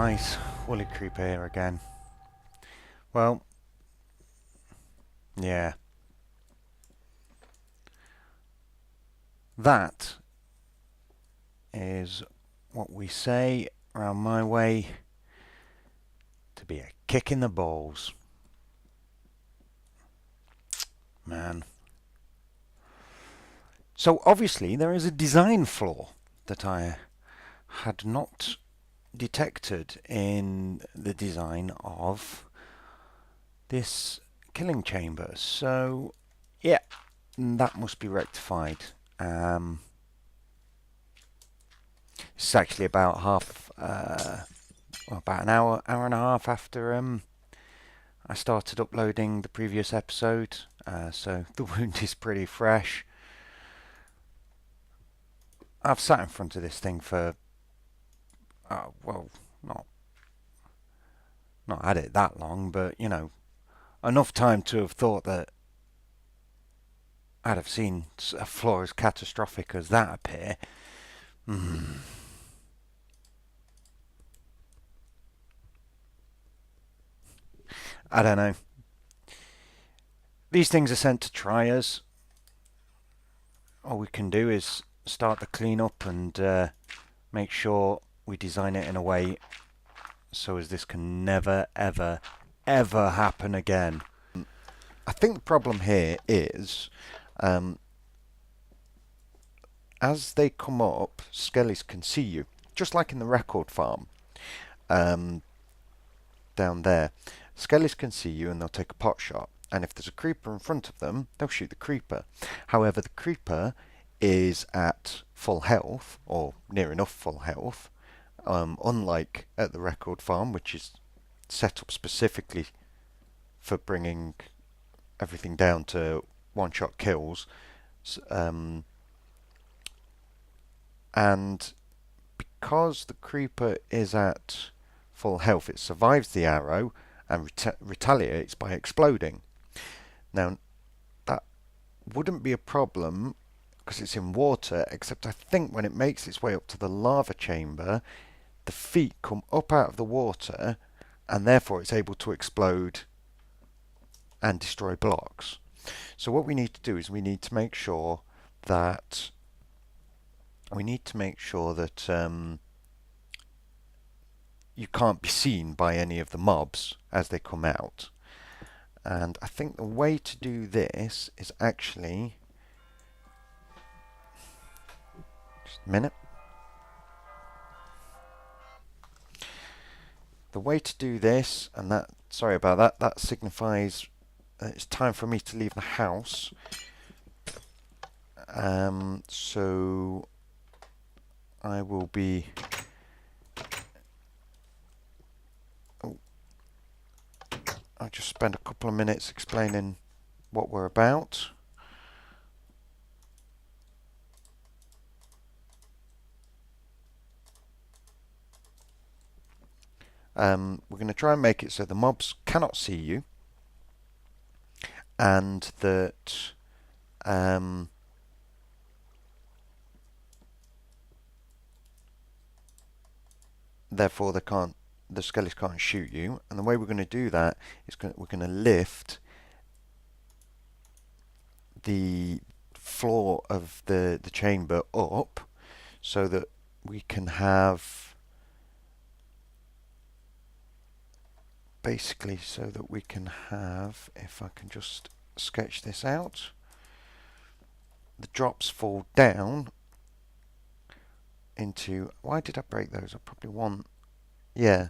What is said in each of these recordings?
Right, woolly creeper here again. Well, yeah. That is what we say around my way to be a kick in the balls. Man. So obviously there is a design flaw that I had not detected in the design of this killing chamber. So yeah, that must be rectified. It's actually about about an hour and a half after I started uploading the previous episode, so the wound is pretty fresh. I've sat in front of this thing for, well, not had it that long, but you know, enough time to have thought that I'd have seen a flaw as catastrophic as that appear. I don't know. These things are sent to try us. All we can do is start the cleanup and make sure we design it in a way so as this can never, ever, ever happen again. I think the problem here is, as they come up, skellies can see you, just like in the record farm down there. Skellies can see you and they'll take a pot shot, and if there's a creeper in front of them, they'll shoot the creeper. However, the creeper is at full health, or near enough full health, unlike at the record farm, which is set up specifically for bringing everything down to one-shot kills. And because the creeper is at full health, it survives the arrow and retaliates by exploding. Now, that wouldn't be a problem because it's in water, except I think when it makes its way up to the lava chamber, the feet come up out of the water and therefore it's able to explode and destroy blocks. So what we need to do is we need to make sure that you can't be seen by any of the mobs as they come out. And I think the way to do this is actually... Just a minute. The way to do this, and that, sorry about that, that signifies it's time for me to leave the house. So I will be... I'll just spend a couple of minutes explaining what we're about. We're going to try and make it so the mobs cannot see you, and that therefore the skellies can't shoot you. And the way we're going to do that is we're going to lift the floor of the chamber up so that we can have basically if I can just sketch this out, the drops fall down into... Why did I break those? I probably want... Yeah.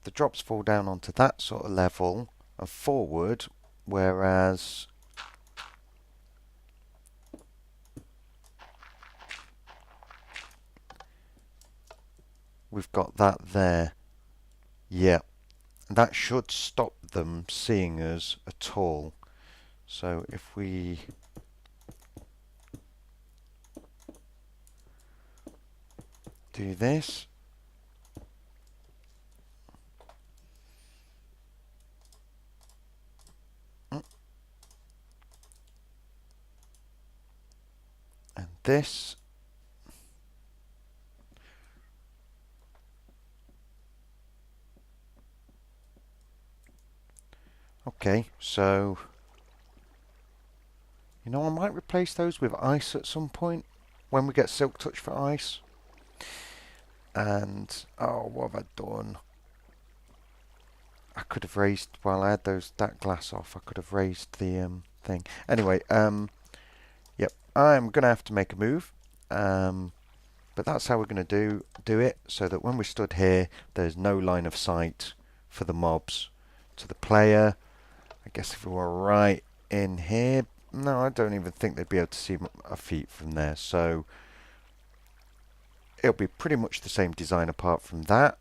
The drops fall down onto that sort of level and forward, whereas we've got that there. Yeah. That should stop them seeing us at all. So if we do this, and this, Okay, so you know, I might replace those with ice at some point when we get Silk Touch for ice. And oh, what have I done? I could have raised while I had that glass off. I could have raised the thing. Anyway, yep, I'm gonna have to make a move. But that's how we're gonna do it, so that when we stood here, there's no line of sight for the mobs to the player. I guess if we were right in here, no, I don't even think they'd be able to see our feet from there. So it'll be pretty much the same design apart from that.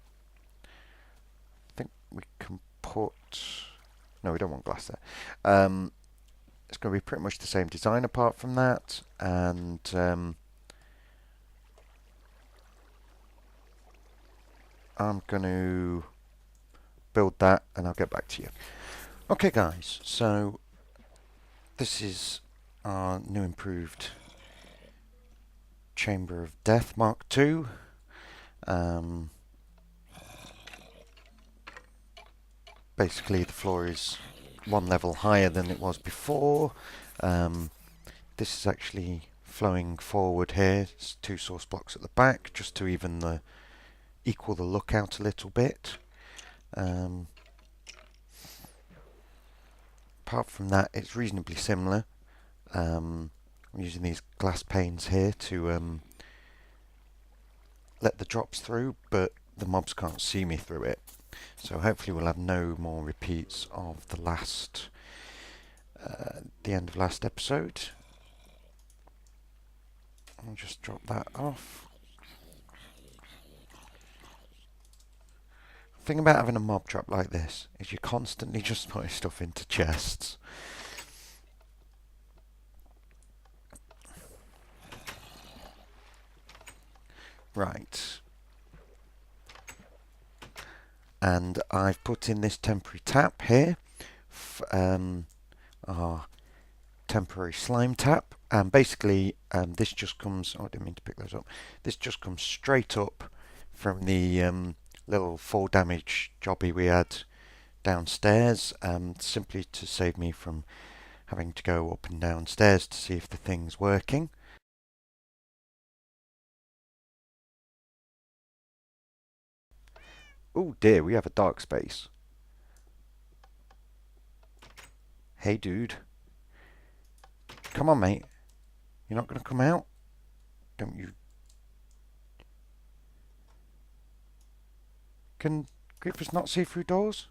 I think we can put... No, we don't want glass there. It's going to be pretty much the same design apart from that. And I'm going to build that and I'll get back to you. Okay guys, so this is our new improved Chamber of Death Mark II. Basically the floor is one level higher than it was before. This is actually flowing forward here. It's 2 source blocks at the back just to equal the look out a little bit. Apart from that, it's reasonably similar. I'm using these glass panes here to let the drops through, but the mobs can't see me through it. So hopefully we'll have no more repeats of the end of last episode. I'll just drop that off. The thing about having a mob trap like this is you're constantly just putting stuff into chests. Right. And I've put in this temporary tap here, our temporary slime tap, and basically this just comes, oh I didn't mean to pick those up, this just comes straight up from the little 4 damage jobby we had downstairs, simply to save me from having to go up and downstairs to see if the thing's working. Oh dear, we have a dark space. Hey dude. Come on mate. You're not going to come out? Don't you... Can creepers not see through doors?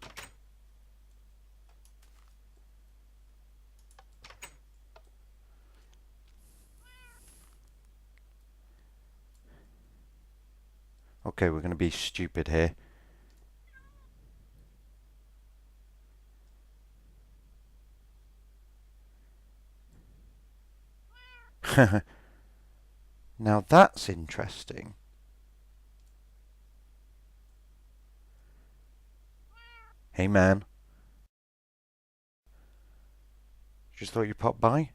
Okay, we're going to be stupid here. Now that's interesting. Hey man. Just thought you'd pop by.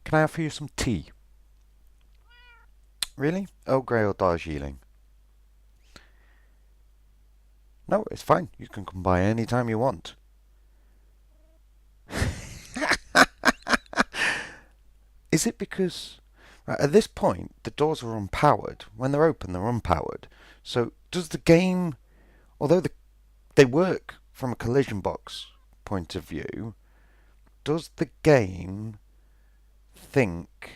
Can I offer you some tea? Really? Earl Grey or Darjeeling? No, it's fine. You can come by any time you want. Is it because... Right, at this point, the doors are unpowered. When they're open, they're unpowered. So does the game... Although they work from a collision box point of view, does the game think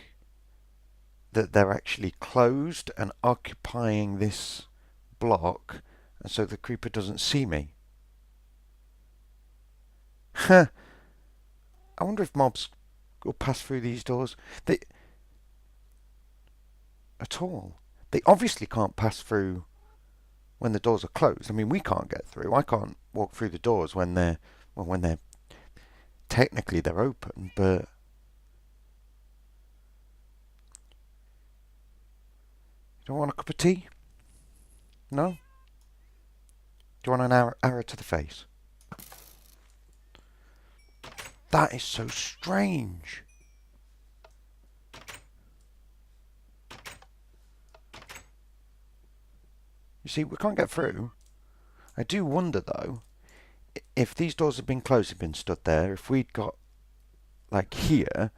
that they're actually closed and occupying this block, and so the creeper doesn't see me? Huh. I wonder if mobs will pass through these doors. At all. They obviously can't pass through when the doors are closed. I mean, we can't get through. I can't walk through the doors when they're technically they're open, but you don't want a cup of tea? No? Do you want an arrow to the face? That is so strange. You see, we can't get through. I do wonder, though, if these doors had been closed, had been stood there, if we'd got like here,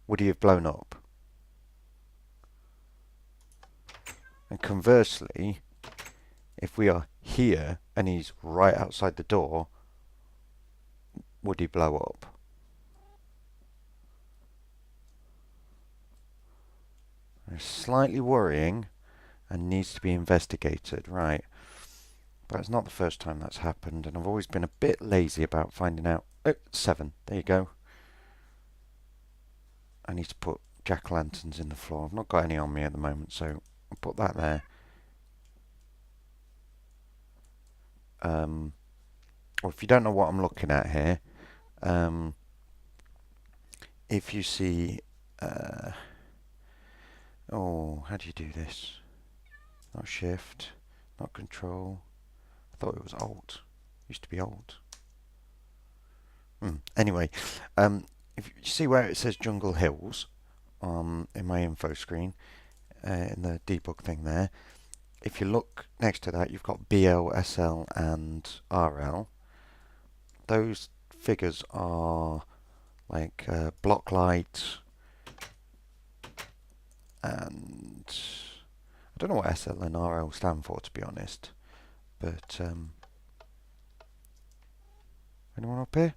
would he have blown up? And conversely, if we are here and he's right outside the door, would he blow up? It's slightly worrying and needs to be investigated, right? But it's not the first time that's happened, and I've always been a bit lazy about finding out. Oh, 7. There you go. I need to put jack-o'-lanterns in the floor. I've not got any on me at the moment, so I'll put that there. Or if you don't know what I'm looking at here, if you see... oh, how do you do this? Not shift, not control. I thought it was alt. Used to be alt. Anyway, if you see where it says Jungle Hills in my info screen, in the debug thing there, if you look next to that, you've got BL, SL, and RL. Those figures are like block light, and I don't know what SL and RL stand for, to be honest. But anyone up here?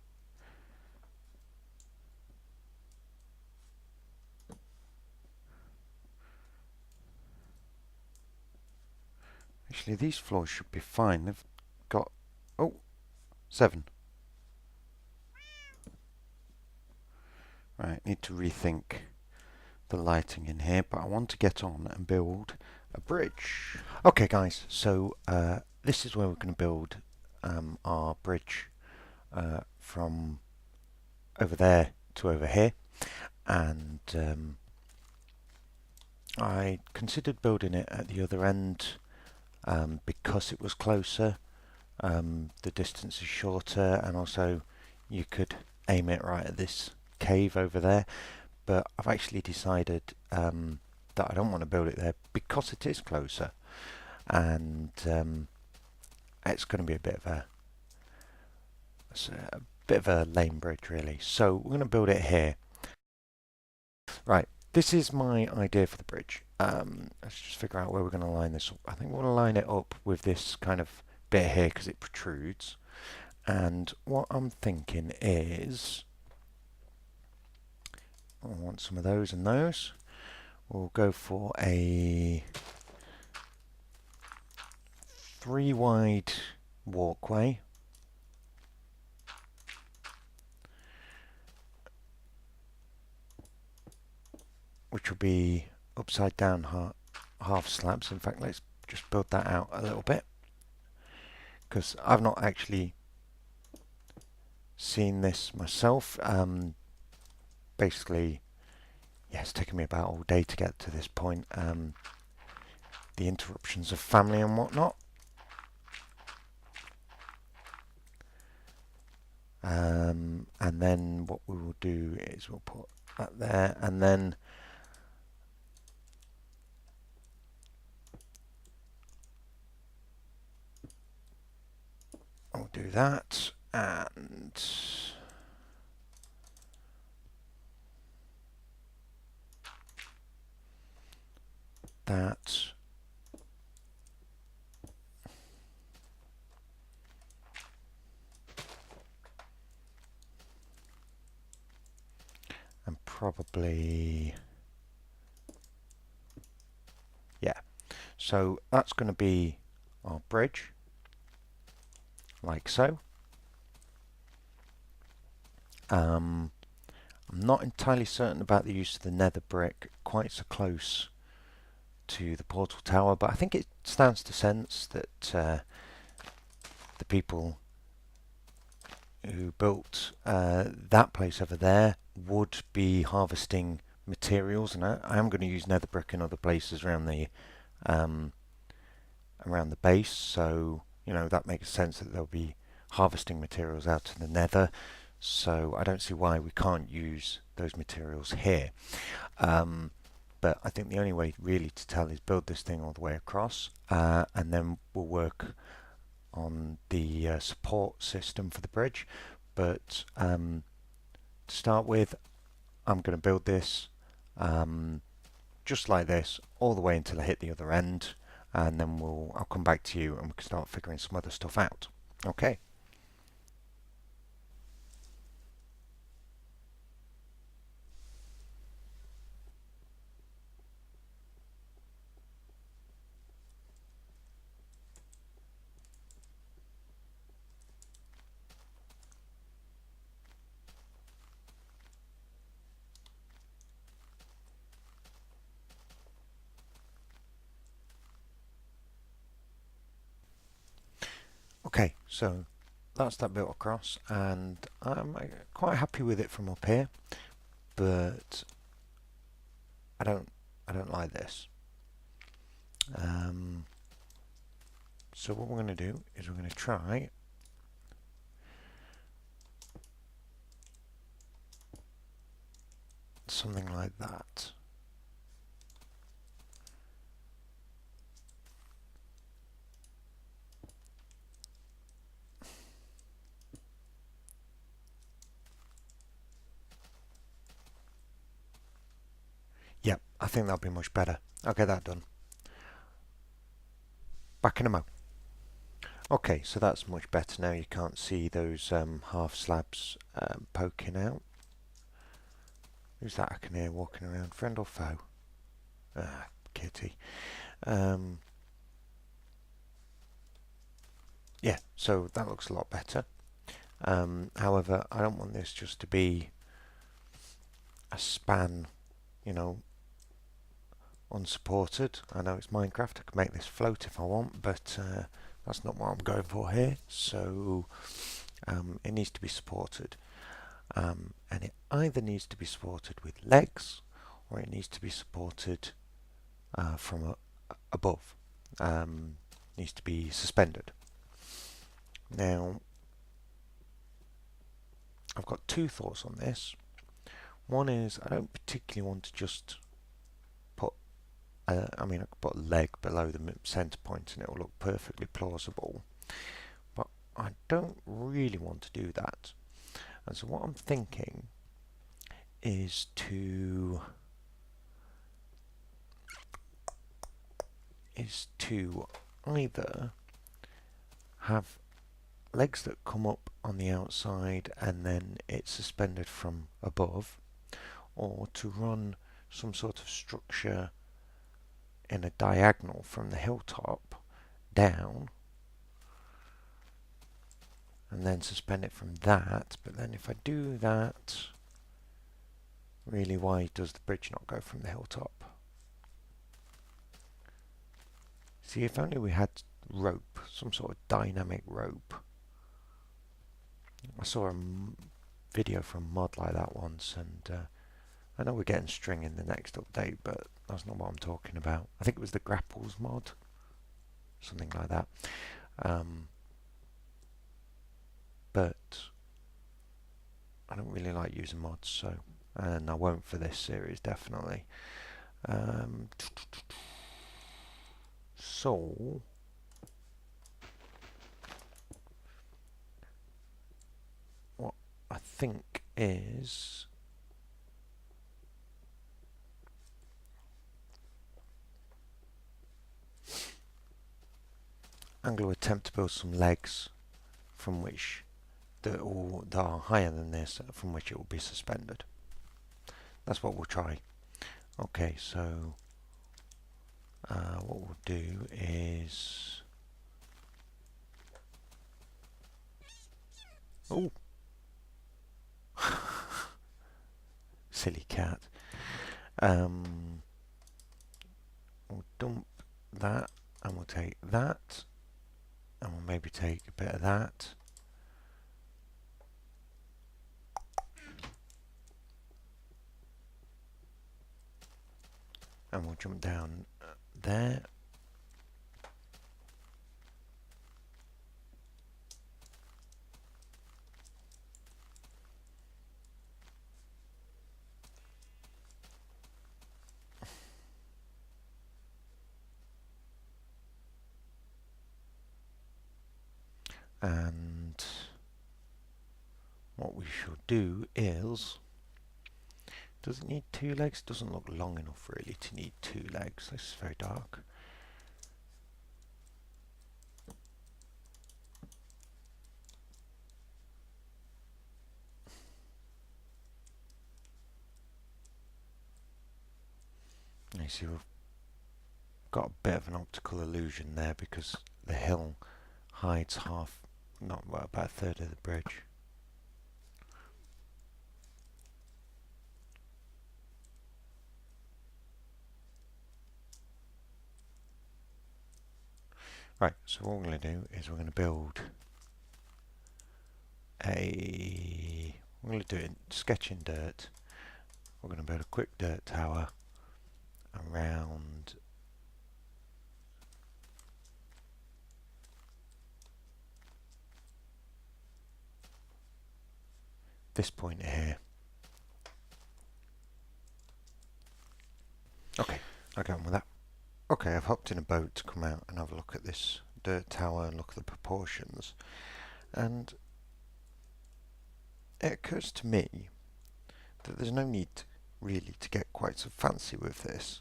Actually, these floors should be fine. They've got 7. Right, need to rethink the lighting in here, but I want to get on and build a bridge. Okay, guys, so this is where we're going to build our bridge from over there to over here, and I considered building it at the other end because it was closer. The distance is shorter, and also you could aim it right at this cave over there, but I've actually decided that I don't want to build it there because it is closer, and it's going to be a bit of a lame bridge, really. So we're going to build it here. Right, this is my idea for the bridge. Let's just figure out where we're going to line this up. I think we'll line it up with this kind of bit here because it protrudes. And what I'm thinking is, I want some of those and those. We'll go for a 3 wide walkway. Which will be upside down half slabs. In fact, let's just build that out a little bit, because I've not actually seen this myself. Basically, yeah, it's taken me about all day to get to this point. The interruptions of family and whatnot. And then what we will do is we'll put that there, and then I'll do that, and that. And probably, yeah. So that's going to be our bridge, like so. I'm not entirely certain about the use of the nether brick quite so close to the portal tower, but I think it stands to sense that the people who built that place over there would be harvesting materials, and I am going to use nether brick in other places around the base, so you know that makes sense that they'll be harvesting materials out to the nether, so I don't see why we can't use those materials here. But I think the only way really to tell is build this thing all the way across, and then we'll work on the support system for the bridge, but to start with, I'm going to build this just like this all the way until I hit the other end, and then I'll come back to you and we can start figuring some other stuff out. Okay. Okay, so that's that built across, and I'm quite happy with it from up here, but I don't like this. So what we're going to do is we're going to try something like that. Yep, I think that'll be much better. I'll get that done. Back in a mo. Okay, so that's much better now. You can't see those half slabs poking out. Who's that I can hear walking around? Friend or foe? Ah, kitty. Yeah, so that looks a lot better. However, I don't want this just to be a span, you know, unsupported. I know it's Minecraft, I can make this float if I want, but that's not what I'm going for here. So it needs to be supported. And it either needs to be supported with legs or it needs to be supported from above. Needs to be suspended. Now, I've got two thoughts on this. One is I don't particularly want to just put, I mean I could put a leg below the centre point and it will look perfectly plausible, but I don't really want to do that. And so what I'm thinking is to either have legs that come up on the outside and then it's suspended from above, or to run some sort of structure in a diagonal from the hilltop down and then suspend it from that. But then if I do that, really, why does the bridge not go from the hilltop? See, if only we had rope, some sort of dynamic rope. I saw a video from mod like that once, and I know we're getting string in the next update, but that's not what I'm talking about. I think it was the grapples mod, something like that. But I don't really like using mods, so, and I won't for this series definitely. So what I think is I'm going to attempt to build some legs from which that are higher than this, from which it will be suspended. That's what we'll try. Okay, so what we'll do is, oh, silly cat. We'll dump that, and we'll take that, and we'll maybe take a bit of that. And we'll jump down there. And what we should do is, does it need 2 legs? Doesn't look long enough really to need 2 legs. This is very dark. You see we've got a bit of an optical illusion there because the hill hides half, not well, about a third of the bridge. Right, so what we're going to do is we're going to build we're going to do it in sketch in dirt. We're going to build a quick dirt tower around this point here. Okay, I'll get on with that. Okay, I've hopped in a boat to come out and have a look at this dirt tower and look at the proportions. And it occurs to me that there's no need really to get quite so fancy with this.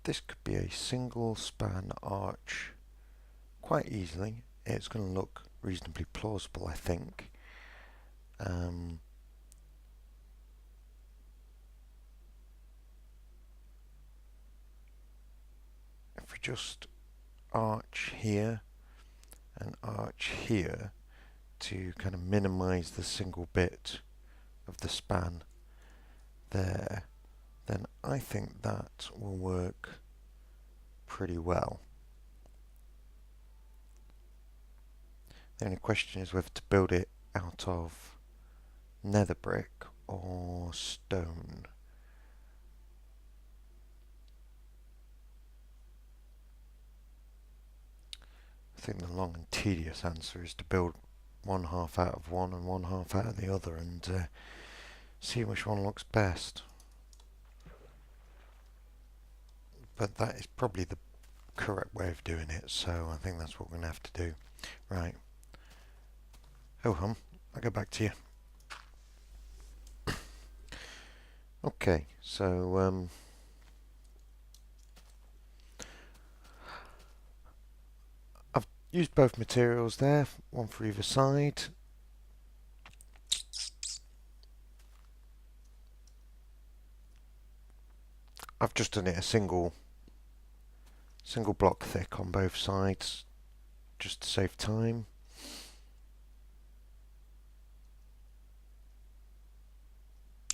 This could be a single span arch quite easily. It's going to look reasonably plausible, I think. If we just arch here and arch here to kind of minimize the single bit of the span there, then I think that will work pretty well. The only question is whether to build it out of nether brick or stone. I think the long and tedious answer is to build one half out of one and one half out of the other and see which one looks best. But that is probably the correct way of doing it, so I think that's what we're going to have to do. Right. Oh hum, I'll get back to you. Okay, so I've used both materials there, one for either side. I've just done it a single block thick on both sides, just to save time.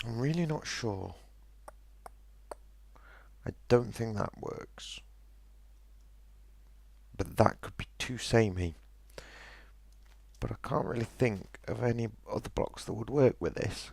I'm really not sure. I don't think that works. But that could be too samey. But I can't really think of any other blocks that would work with this.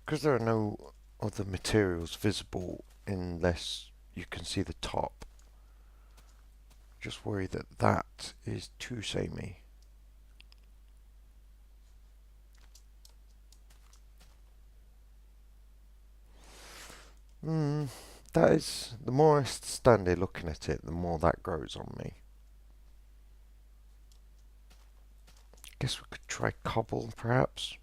Because there are no other materials visible unless you can see the top. Just worry that that is too samey. That is, the more I stand here looking at it, the more that grows on me. Guess we could try cobble, perhaps.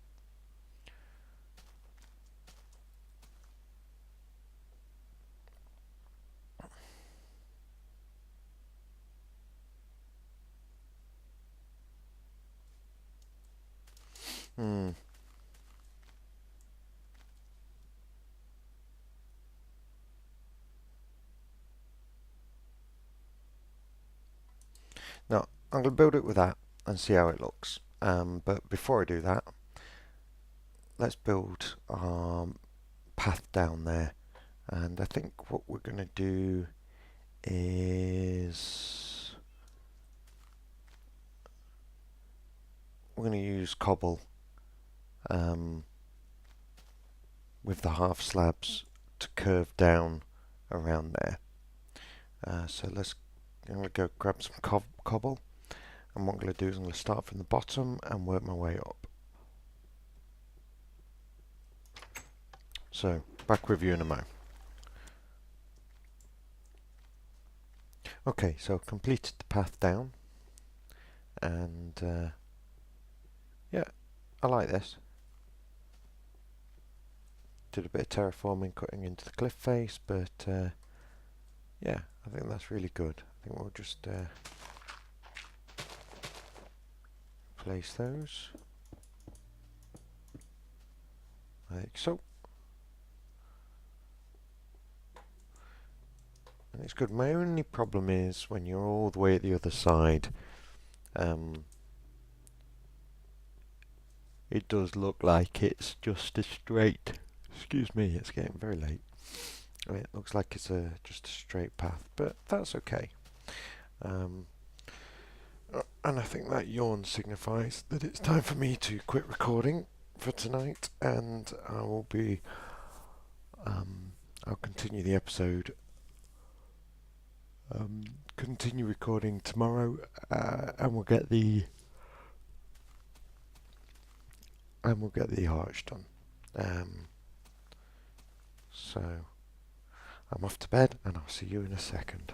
Now, I'm going to build it with that and see how it looks. But before I do that, let's build our path down there. And I think what we're going to do is we're going to use cobble um, with the half slabs to curve down around there. So I'm going to go grab some cobble, and what I'm going to do is I'm going to start from the bottom and work my way up. So back with you in a mo. Okay, so I've completed the path down, and yeah, I like this. Did a bit of terraforming cutting into the cliff face, but yeah, I think that's really good. I think we'll just place those like so. And it's good. My only problem is when you're all the way at the other side, it does look like it's just a straight. Excuse me, it's getting very late. It looks like it's just a straight path, but that's okay. And I think that yawn signifies that it's time for me to quit recording for tonight, and I'll continue the episode, continue recording tomorrow, and we'll get the arch done. So I'm off to bed, and I'll see you in a second.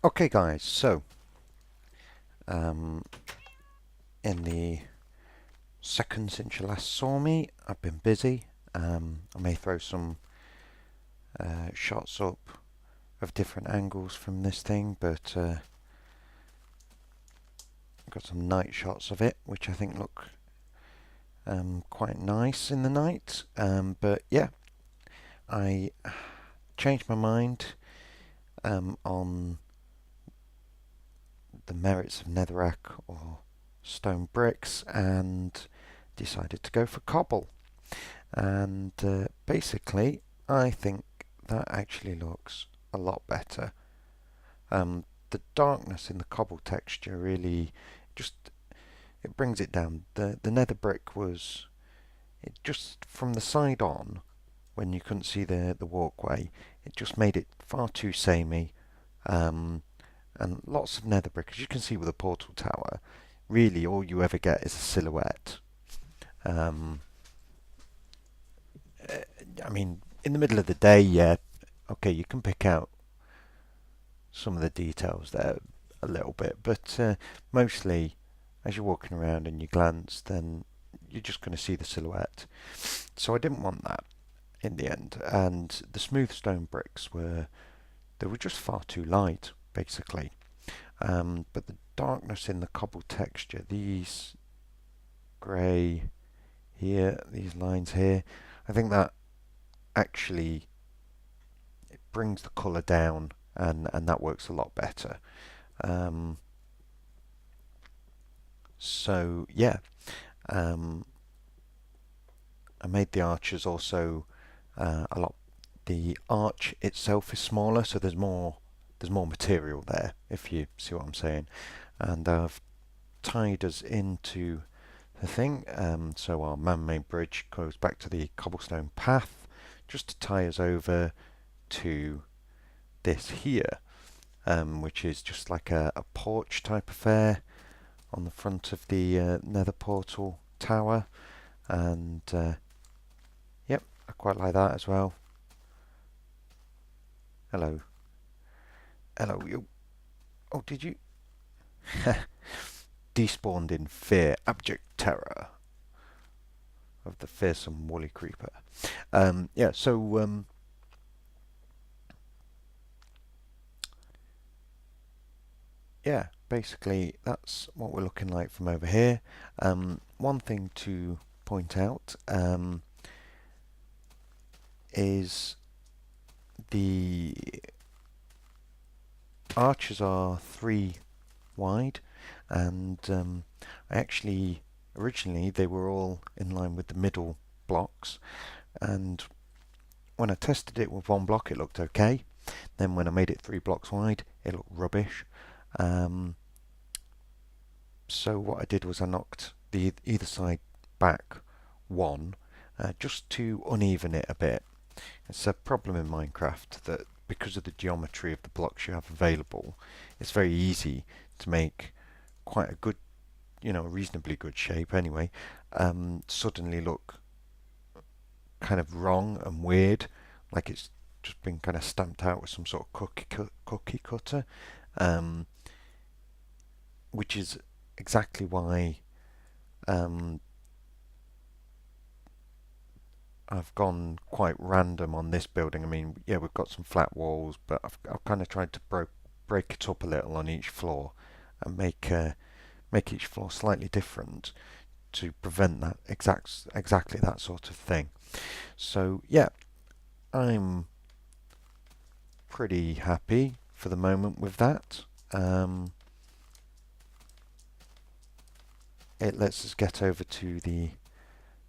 Okay, guys. So in the seconds since you last saw me, I've been busy. I may throw some shots up of different angles from this thing, but I've got some night shots of it, which I think look quite nice in the night. But yeah, I changed my mind on the merits of netherrack or stone bricks and decided to go for cobble. And basically, I think that actually looks a lot better. The darkness in the cobble texture really it brings it down. The nether brick was, it just from the side on, when you couldn't see the walkway, it just made it far too samey. And lots of nether brick, as you can see with the portal tower, really all you ever get is a silhouette. I mean, in the middle of the day, yeah, okay, you can pick out some of the details there a little bit, but mostly as you're walking around and you glance, then you're just going to see the silhouette. So I didn't want that in the end, and the smooth stone bricks they were just far too light, basically. But the darkness in the cobble texture, these grey here, these lines here, I think that actually it brings the colour down, and that works a lot better. So yeah, I made the arches also a lot. The arch itself is smaller, so there's more material there, if you see what I'm saying. And I've tied us into the thing, so our man-made bridge goes back to the cobblestone path, just to tie us over to this here, which is just like a porch type affair on the front of the nether portal tower. And yep, I quite like that as well. Hello. Hello, you. Oh, did you? Despawned in fear, abject terror of the fearsome woolly creeper. Yeah, so yeah, basically that's what we're looking like from over here. One thing to point out is the arches are 3 wide, and I actually originally they were all in line with the middle blocks, and when I tested it with 1 block it looked okay. Then when I made it 3 blocks wide it looked rubbish. So what I did was I knocked the either side back one, just to uneven it a bit. It's a problem in Minecraft that because of the geometry of the blocks you have available, it's very easy to make quite a good, reasonably good shape anyway, suddenly look kind of wrong and weird, like it's just been kind of stamped out with some sort of cookie cutter, um, which is exactly why um, I've gone quite random on this building. I mean, yeah, we've got some flat walls, but I've kind of tried to break it up a little on each floor and make each floor slightly different to prevent that exactly that sort of thing. So yeah, I'm pretty happy for the moment with that. It lets us get over to the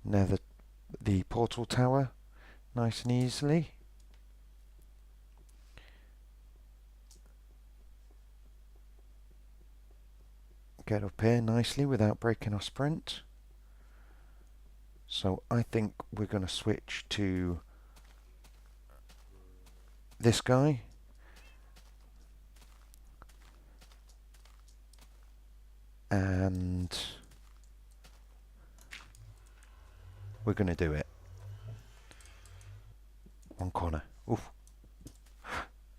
nether, the portal tower, nice and easily. Get up here nicely without breaking our sprint. So I think we're going to switch to this guy. And we're going to do it. One corner. Oof.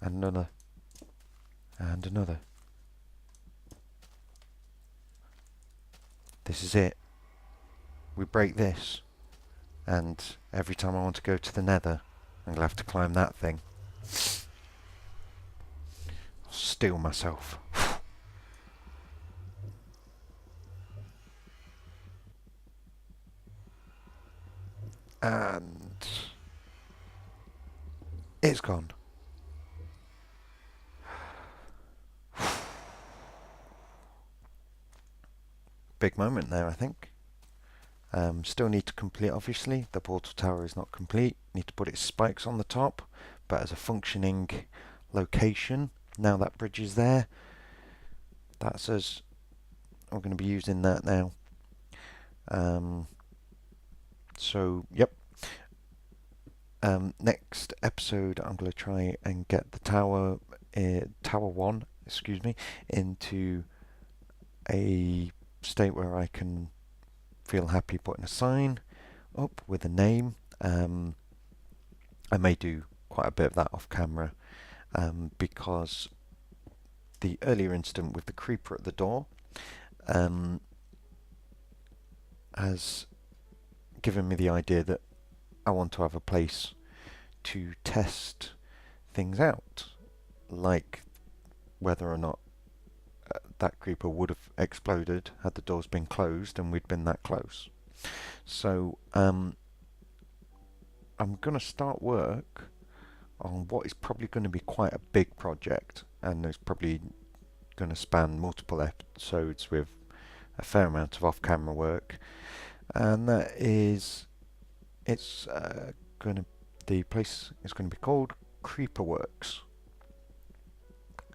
And another. And another. This is it. We break this. And every time I want to go to the nether, I'm going to have to climb that thing. I'll steel myself. And it's gone. Big moment there, I think. Still need to complete, obviously. The portal tower is not complete. Need to put its spikes on the top, but as a functioning location, now that bridge is there, that's us. I'm going to be using that now. So, yep. Next episode, I'm going to try and get the tower 1, excuse me, into a state where I can feel happy putting a sign up with a name. I may do quite a bit of that off camera, because the earlier incident with the creeper at the door has given me the idea that I want to have a place to test things out, like whether or not that creeper would have exploded had the doors been closed and we'd been that close. So I'm going to start work on what is probably going to be quite a big project, and it's probably going to span multiple episodes with a fair amount of off-camera work, and that is the place is going to be called Creeper Works,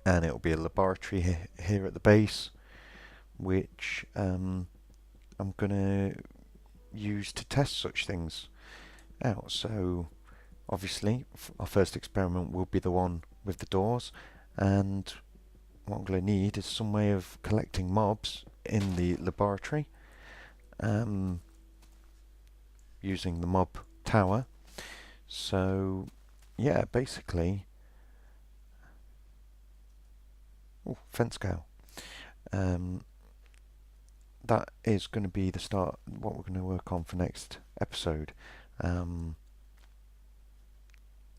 and it'll be a laboratory here at the base, which I'm going to use to test such things out. So obviously our first experiment will be the one with the doors, and what I'm going to need is some way of collecting mobs in the laboratory, using the mob tower. So yeah, basically, fence scale. That is going to be the start, what we're going to work on for next episode. I'm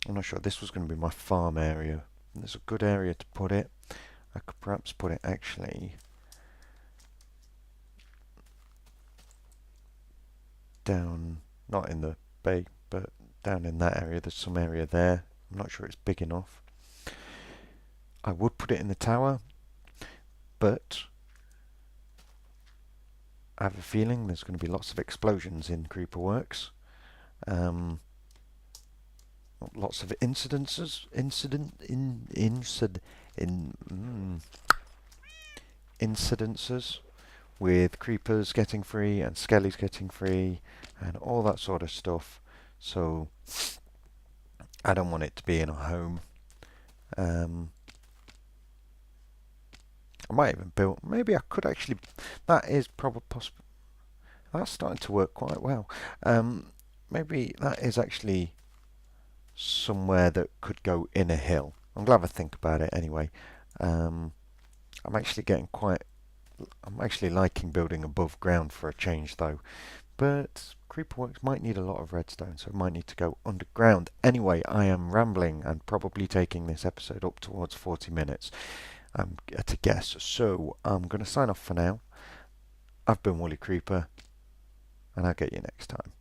not sure, this was going to be my farm area. There's a good area to put it. I could perhaps put it actually down, not in the bay, but down in that area. There's some area there. I'm not sure it's big enough. I would put it in the tower, but I have a feeling there's going to be lots of explosions in Creeper Works. Lots of incidences, incidences with creepers getting free and skellies getting free and all that sort of stuff. So I don't want it to be in a home. I might even build. Maybe I could actually. That is probably possible. That's starting to work quite well. Maybe that is actually somewhere that could go in a hill. I'm glad I think about it anyway. I'm actually getting quite. I'm actually liking building above ground for a change though. But Creeperworks might need a lot of redstone, so it might need to go underground. Anyway, I am rambling and probably taking this episode up towards 40 minutes. I'm at a guess. So I'm going to sign off for now. I've been Woolly Creeper, and I'll get you next time.